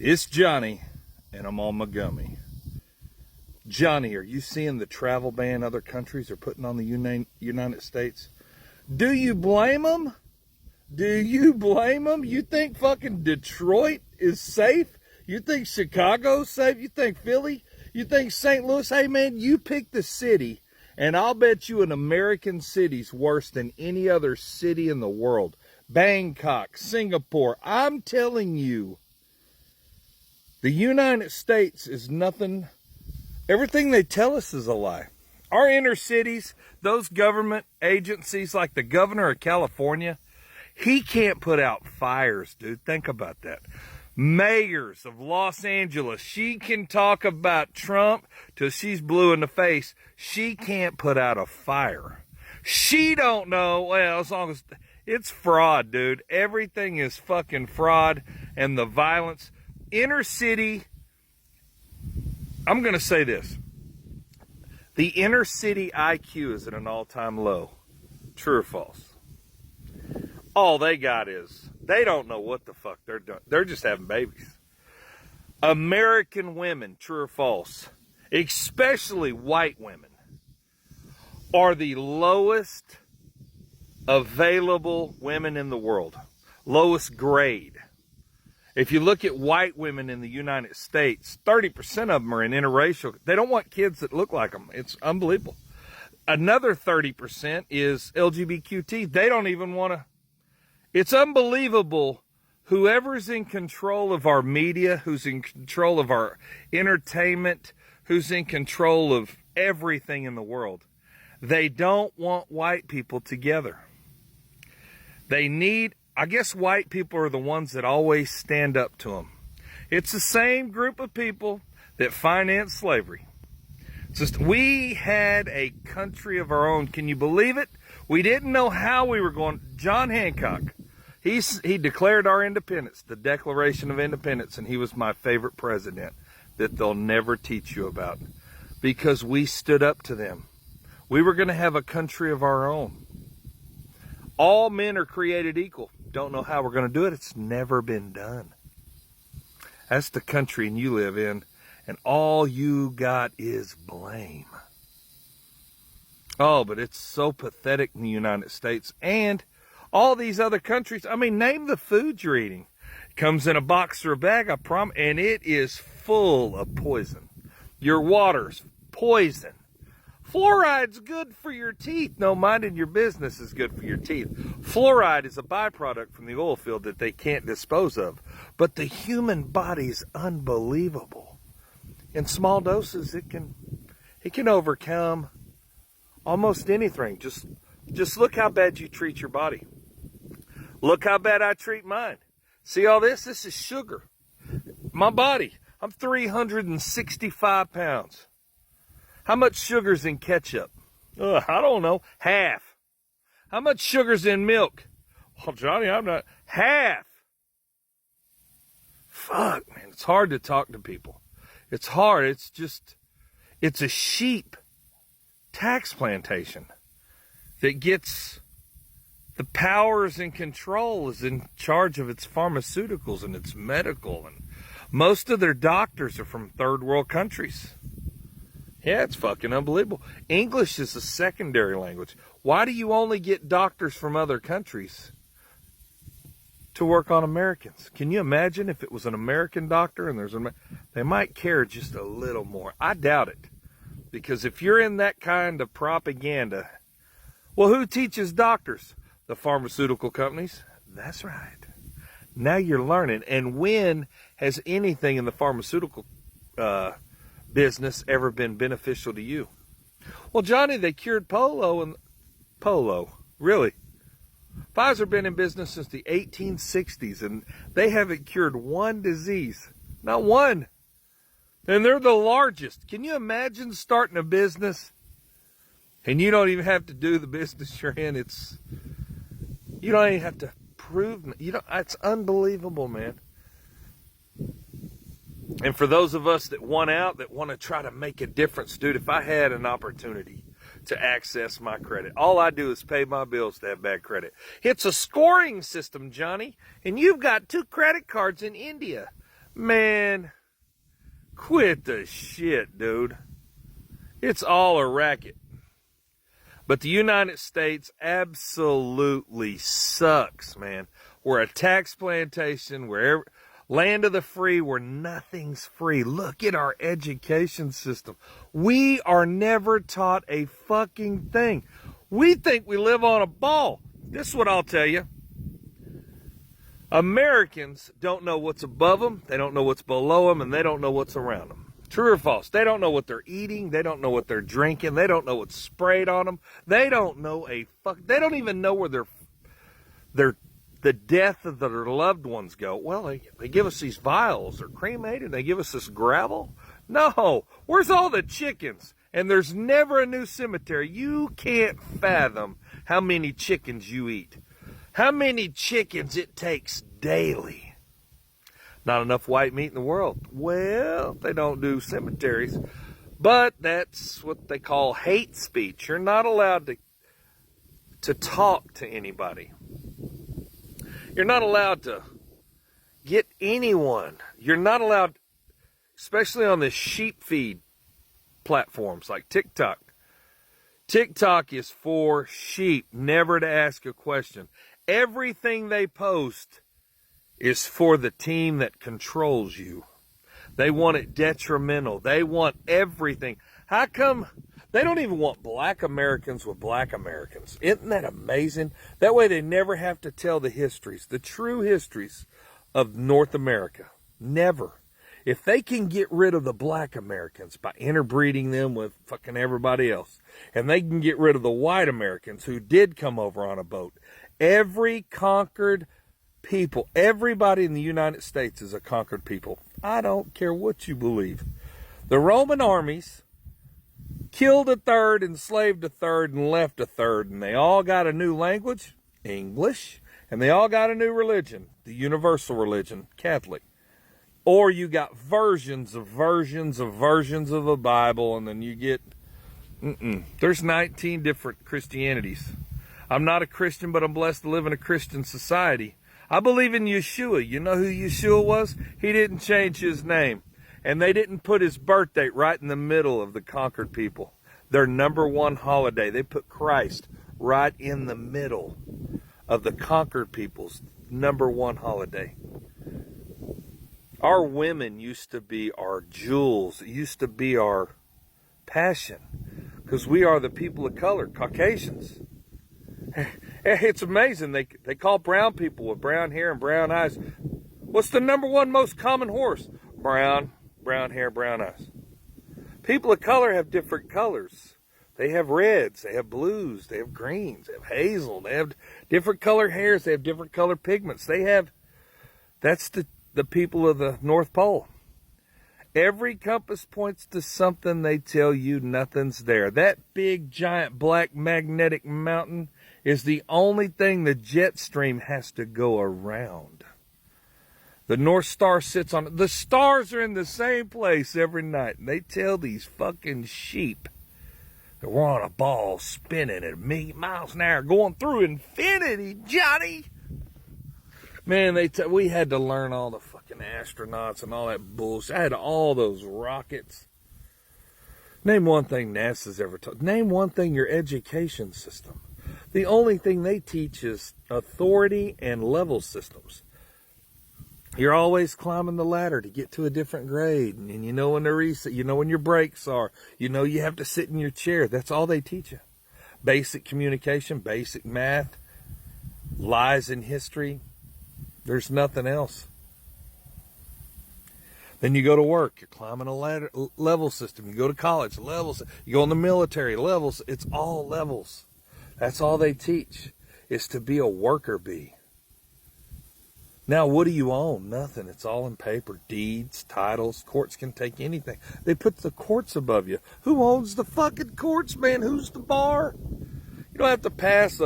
It's Johnny, and I'm on my gummy. Johnny, are you seeing the travel ban other countries are putting on the United States? Do you blame them? Do you blame them? You think fucking Detroit is safe? You think Chicago's safe? You think Philly? You think St. Louis? Hey man, you pick the city, and I'll bet you an American city's worse than any other city in the world. Bangkok, Singapore, I'm telling you, the United States is nothing. Everything they tell us is a lie. Our inner cities, those government agencies like the governor of California, he can't put out fires, dude. Think about that. Mayors of Los Angeles, she can talk about Trump till she's blue in the face. She can't put out a fire. She don't know, well, as long as it's fraud, dude. Everything is fucking fraud, and the violence. Inner city, I'm going to say this. The inner city IQ is at an all-time low. True or false? All they got is, they don't know what the fuck they're doing. They're just having babies. American women, true or false, especially white women, are the lowest available women in the world. Lowest grade. If you look at white women in the United States, 30% of them are in interracial. They don't want kids that look like them. It's unbelievable. Another 30% is LGBTQ. They don't even want to. It's unbelievable. Whoever's in control of our media, who's in control of our entertainment, who's in control of everything in the world, they don't want white people together. They need, I guess white people are the ones that always stand up to them. It's the same group of people that financed slavery. It's just, we had a country of our own. Can you believe it? We didn't know how we were going. John Hancock, he declared our independence, the Declaration of Independence, and he was my favorite president that they'll never teach you about because we stood up to them. We were going to have a country of our own. All men are created equal. Don't know how we're going to do it. It's never been done. That's the country you live in, and all you got is blame. Oh, but it's so pathetic in the United States and all these other countries. I mean, name the food you're eating. It comes in a box or a bag, I promise, and it is full of poison. Your water's poison. Fluoride's good for your teeth. No, minding your business is good for your teeth. Fluoride is a byproduct from the oil field that they can't dispose of. But the human body is unbelievable. In small doses, it can overcome almost anything. Just look how bad you treat your body. Look how bad I treat mine. See all this? This is sugar. My body, I'm 365 pounds. How much sugar's in ketchup? I don't know. Half. How much sugar's in milk? Well, Johnny, I'm not. Half. Fuck, man. It's hard to talk to people. It's hard. It's a sheep tax plantation that gets the powers and control, is in charge of its pharmaceuticals and its medical. And most of their doctors are from third world countries. Yeah, it's fucking unbelievable. English is a secondary language. Why do you only get doctors from other countries to work on Americans? Can you imagine if it was an American doctor and they might care just a little more? I doubt it. Because if you're in that kind of propaganda, well, who teaches doctors? The pharmaceutical companies. That's right. Now you're learning. And when has anything in the pharmaceutical business ever been beneficial to you? Well, Johnny, they cured polio. Really? Pfizer been in business since the 1860s, and they haven't cured one disease. Not one. And they're the largest. Can you imagine starting a business and you don't even have to do the business you're in? You don't even have to prove. It's unbelievable, man. And for those of us that want out, that want to try to make a difference, dude, if I had an opportunity to access my credit, all I do is pay my bills to have bad credit. It's a scoring system, Johnny, and you've got 2 credit cards in India. Man, quit the shit, dude. It's all a racket. But the United States absolutely sucks, man. We're a tax plantation, we're land of the free, where nothing's free. Look at our education system. We are never taught a fucking thing. We think we live on a ball. This is what I'll tell you. Americans don't know what's above them, they don't know what's below them, and they don't know what's around them. True or false? They don't know what they're eating. They don't know what they're drinking. They don't know what's sprayed on them. They don't know a fuck. They don't even know where the death of their loved ones go. Well, they give us these vials. They're cremated. They give us this gravel. No. Where's all the chickens? And there's never a new cemetery. You can't fathom how many chickens you eat. How many chickens it takes daily. Not enough white meat in the world. Well, they don't do cemeteries. But that's what they call hate speech. You're not allowed to talk to anybody. You're not allowed to get anyone. You're not allowed, especially on the sheep feed platforms like TikTok. TikTok is for sheep, never to ask a question. Everything they post is for the team that controls you. They want it detrimental. They want everything. How come they don't even want black Americans with black Americans? Isn't that amazing? That way they never have to tell the histories, the true histories of North America. Never. If they can get rid of the black Americans by interbreeding them with fucking everybody else, and they can get rid of the white Americans who did come over on a boat, every conquered people, everybody in the United States is a conquered people. I don't care what you believe. The Roman armies killed a third, enslaved a third, and left a third, and they all got a new language, English, and they all got a new religion, the universal religion, Catholic. Or you got versions of the Bible, and then you get, there's 19 different Christianities. I'm not a Christian, but I'm blessed to live in a Christian society. I believe in Yeshua. You know who Yeshua was? He didn't change his name. And they didn't put his birth date right in the middle of the conquered people. Their number one holiday. They put Christ right in the middle of the conquered people's number one holiday. Our women used to be our jewels. It used to be our passion. Because we are the people of color, Caucasians. It's amazing. They call brown people with brown hair and brown eyes. What's the number one most common horse? Brown hair, brown eyes. People of color have different colors. They have reds, they have blues, they have greens, they have hazel, they have different color hairs, they have different color pigments. That's the people of the North Pole. Every compass points to something. They tell you nothing's there. That big, giant, black magnetic mountain is the only thing the jet stream has to go around. The North Star sits on it. The stars are in the same place every night. And they tell these fucking sheep that we're on a ball spinning at 1,000,000 miles an hour going through infinity, Johnny. Man, we had to learn all the fucking astronauts and all that bullshit. I had all those rockets. Name one thing NASA's ever taught. Name one thing your education system. The only thing they teach is authority and level systems. You're always climbing the ladder to get to a different grade. And you know when the reset, you know when your brakes are. You know you have to sit in your chair. That's all they teach you. Basic communication, basic math, lies in history. There's nothing else. Then you go to work. You're climbing a ladder, level system. You go to college, levels. You go in the military, levels. It's all levels. That's all they teach, is to be a worker bee. Now, what do you own? Nothing. It's all in paper. Deeds, titles. Courts can take anything. They put the courts above you. Who owns the fucking courts, man? Who's the bar? You don't have to pass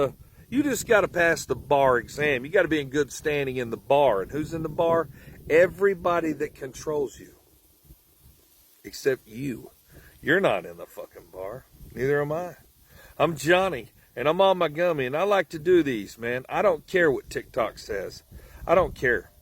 you just got to pass the bar exam. You got to be in good standing in the bar. And who's in the bar? Everybody that controls you. Except you. You're not in the fucking bar. Neither am I. I'm Johnny, and I'm on my gummy, and I like to do these, man. I don't care what TikTok says. I don't care.